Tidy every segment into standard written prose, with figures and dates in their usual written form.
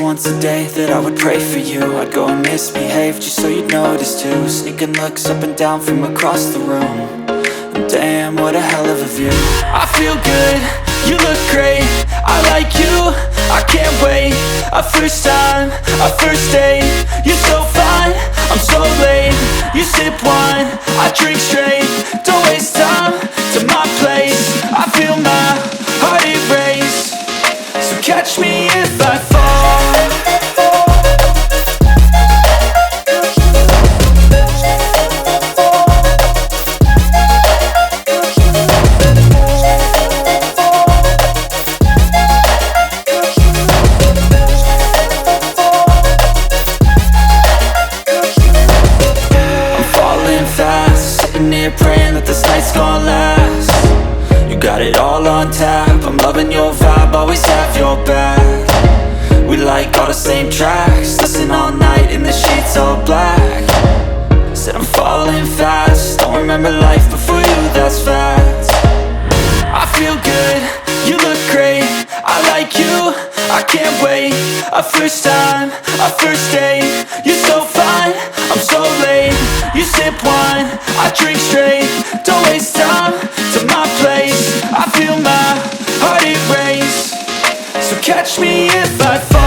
once a day that I would pray for you. I'd go and misbehave just so you'd notice too. Sneaking looks up and down from across the room. And damn, what a hell of a view. I feel good, you look great, I like you, I can't wait. A first time, a first date, you're so fine, I'm so late. You sip wine, I drink straight. Don't waste time to my place. I feel my heart erase. So catch me if I fall. Praying that this night's gonna last. You got it all on tap, I'm loving your vibe, always have your back. We like all the same tracks, listen all night in the sheets all black. Said I'm falling fast, don't remember life before you, that's facts. I feel good, you look great, I like you, I can't wait. A first time, a first date, you're so fine, I'm so late. You sip wine, I drink straight. Don't waste time to my place. I feel my heart erase. So catch me if I fall.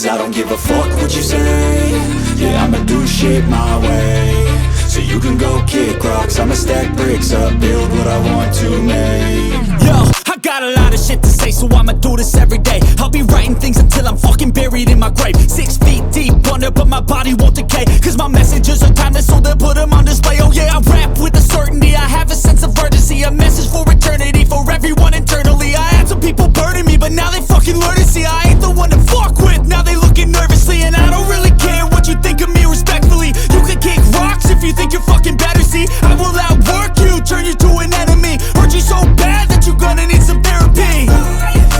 I don't give a fuck what you say. Yeah, I'ma do shit my way. So you can go kick rocks, I'ma stack bricks up, build what I want to make. Yo, I got a lot of shit to say, so I'ma do this every day. I'll be writing things until I'm fucking buried in my grave. 6 feet deep under, but my body won't decay. Cause my messages are timeless, so they'll put them on display. Oh yeah, I rap with a certainty, I have a sense of urgency. A message for eternity, for everyone internally. I had some people burning me, but now they fucking learn to see I ain't the one to fuck with, now they looking nervously. And I don't really care what you think of me respectfully. You can kick rocks if you think you're fucking better, see. I will outwork you, turn you to an enemy. Hurt you so bad that you're gonna need some therapy.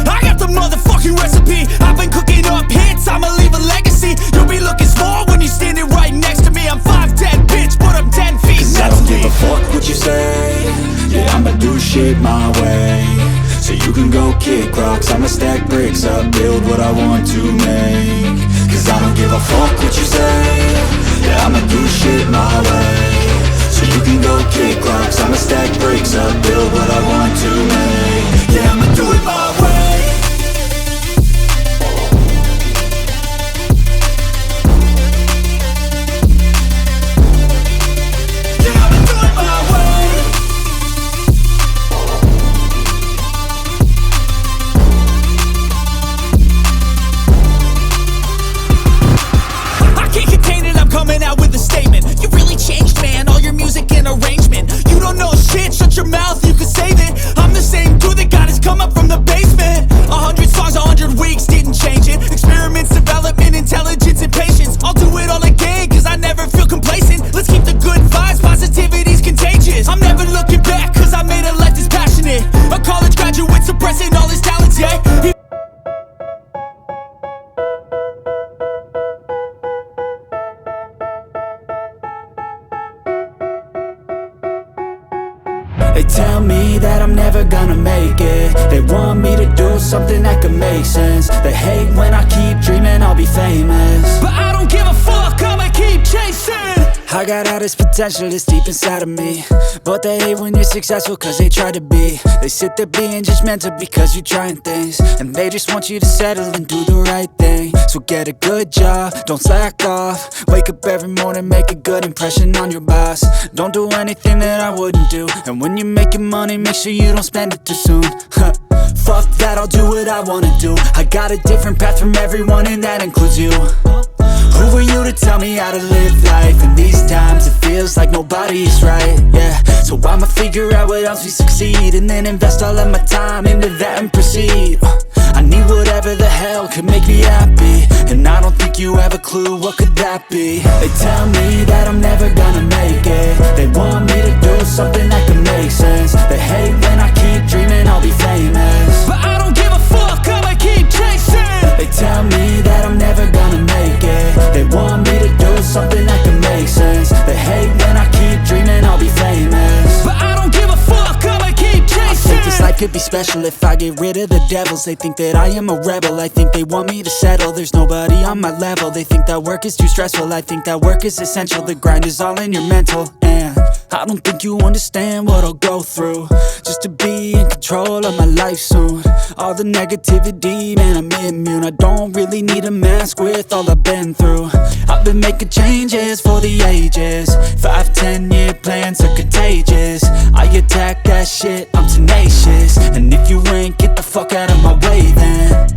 I got the motherfucking recipe, I've been cooking up hits, I'ma leave a legacy. You'll be looking small when you're standing right next to me. I'm 5'10", bitch, but I'm 10 feet next to me. I don't give a fuck what you say. Yeah, I'ma do shit my way. So you can go kick rocks, I'ma stack bricks up, build what I want to make. Cause I don't give a fuck what you say. Yeah, I'ma do shit my way. So you can go kick rocks, I'ma stack bricks up, build what I want to make. Yeah, I'ma do it my way. Coming out with a statement. You really changed, man, all your music and arrangement. You don't know shit, shut your mouth, you can save it. I'm the same dude that got his come up from the basement. 100 songs, 100 weeks, didn't change it. Experiments, development, intelligence, and patience. I'll do it all again, cause I never feel complacent. Let's keep the good vibes, positivity's contagious. I'm never looking back, cause I made a life that's passionate. A college graduate suppressing all his talents, yeah. They tell me that I'm never gonna make it. They want me to do something that could make sense. They hate when I keep dreaming I'll be famous, but I don't give a fuck, I'ma keep chasing. I got all this potential that's deep inside of me, but they hate when you're successful cause they try to be. They sit there being judgmental because you're trying things, and they just want you to settle and do the right thing. So get a good job, don't slack off. Wake up every morning, make a good impression on your boss. Don't do anything that I wouldn't do, and when you're making money, make sure you don't spend it too soon. Fuck that, I'll do what I wanna do. I got a different path from everyone, and that includes you. Who are you to tell me how to live life? In these times it feels like nobody's right, yeah. So I'ma figure out what else we succeed, and then invest all of my time into that and proceed. I I need whatever the hell could make me happy, and I don't think you have a clue what could that be. They tell me that I'm never gonna make it. They want me to do something that can make sense. They hate when I keep dreaming I'll be famous, but I don't give a fuck, I'ma keep chasing. They tell me that I'm never gonna make it. They want me to do something that can make sense. They hate when I keep dreaming I'll be famous, but I don't give a fuck, I'ma keep chasing. I think this life could be special if I get rid of the devils. They think that I am a rebel, I think they want me to settle. There's nobody on my level. They think that work is too stressful, I think that work is essential. The grind is all in your mental, and I don't think you understand what I'll go through just to be in control of my life soon. All the negativity, man, I'm immune. I don't really need a mask with all I've been through. I've been making changes for the ages. 5-10 year plans are contagious. I attack that shit, I'm tenacious. And if you ain't, get the fuck out of my way then.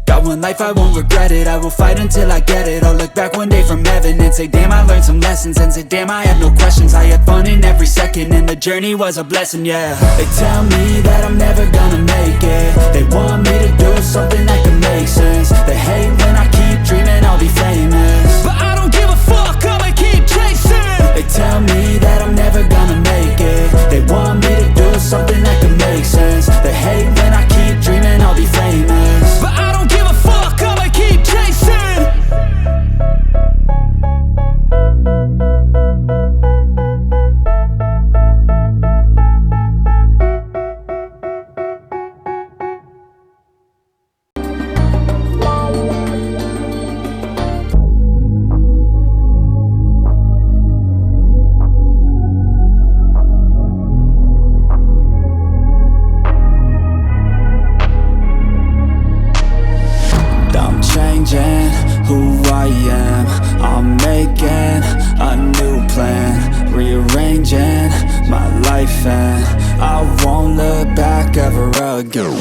Got one life, I won't regret it. I will fight until I get it. I'll look back one day from heaven and say, damn, I learned some lessons. And say, damn, I have no questions. I had fun in every second, and the journey was a blessing, yeah. They tell me that I'm never gonna make it. They want me to do something that can make sense. They hate when I keep dreaming I'll be famous, but I don't give a fuck, I'ma keep chasing. They tell me that I'm never gonna make it. They want me to do something that can make sense. They hate when I keep dreaming I'll be famous, but I don't give a fuck, I'ma keep chasing. Who I am, I'm making a new plan, rearranging my life, and I won't look back ever again.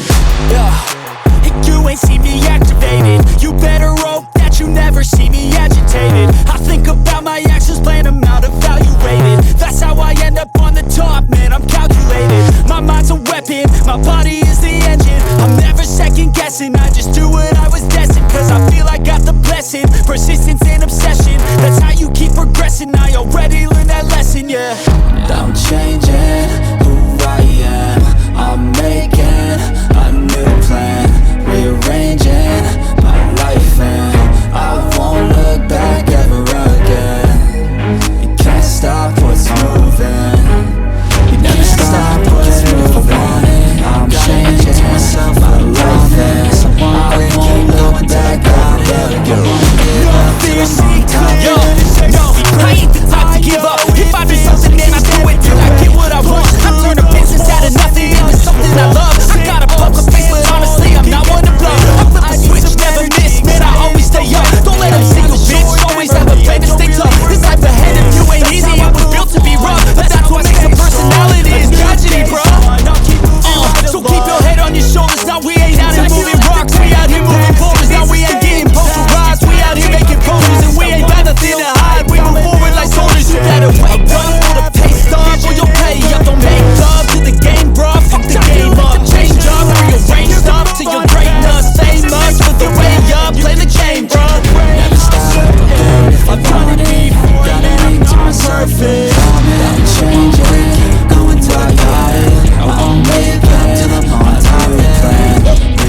You ain't see me activated. You better hope that you never see me agitated. I think about my actions, plan them out, evaluated. That's how I end up on the top, man, I'm calculated. My mind's a weapon, my body is the engine. I'm never second guessing, I just do what I was destined. Cause I feel I got the blessing, persistence and obsession. That's how you keep progressing, I already learned that lesson, yeah. I'm changing who I am, I'm making a new plan, rearranging my life, and I won't look back ever again. You can't stop what's moving. You never stop what's moving. I'm changing myself, my life, and I won't look back ever again. I ain't the type to give up. If I do something, then I do it till I get what I want. I'm turning business out of nothing into something I love. I got a poker face, but honestly, I'm not one to blow. I flip the switch, never miss, man, I always stay up. Don't let them see you, bitch, always have a plan to stay tough. This life ahead of you ain't easy, it was built to be rough. But that's what makes a personality, is tragedy, bro. So keep your head on your shoulders, now we ain't out here moving rocks. We out here moving boulders, now we ain't getting posterized. We out here making poses, and we ain't got nothing to hide. We move forward like soldiers, you better wake up for the pay stub, or you'll pay up. Don't make love to the game, bro, fuck the game up. Change up, rearrange stuff to your greatness. Famous with the way up, play the game, bro. Never stop, I've done it before, gotta make to myself it. I'm changing, keep going till I got it. I won't wake up till I'm on top of the plan.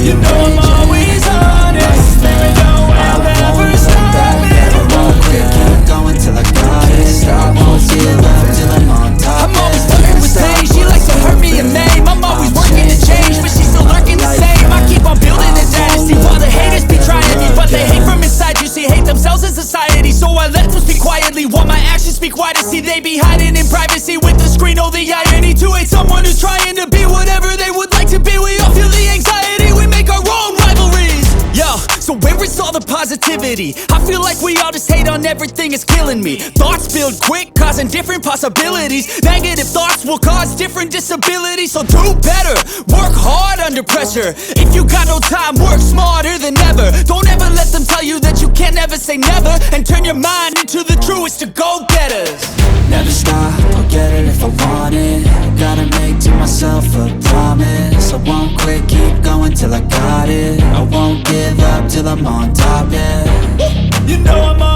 You know I'm always honest, even though I'll never stop it. I won't quit, keep going till I got it. Stop, won't give up till I'm on top. I'm always flirting with pain, she likes to hurt me and name. I'm always working to change, but she's still lurking the same. I keep on building a dynasty while the haters be trying me, but they hate from inside. You see, hate themselves in society, so I let them speak quietly while my actions speak wider. See, they be hiding in privacy with the screen. Oh, the irony to hate someone who's trying to be whatever they would like to be. We all feel the anxiety, we make our own rivalries. Yo, so where is all the positivity? I feel like we all just hate on everything, it's killing me. Thoughts build quick, causing different possibilities. Negative thoughts will cause different disabilities. So do better, work hard under pressure. If you got no time, work smarter than ever. Don't ever let them tell you that you can't ever say never, and turn your mind into the truest of go-getters. Never stop, I'll get it if I want it. Gotta make to myself a promise, I won't quit, keep going going till I got it. I won't give up till I'm on top, yeah. You know I'm on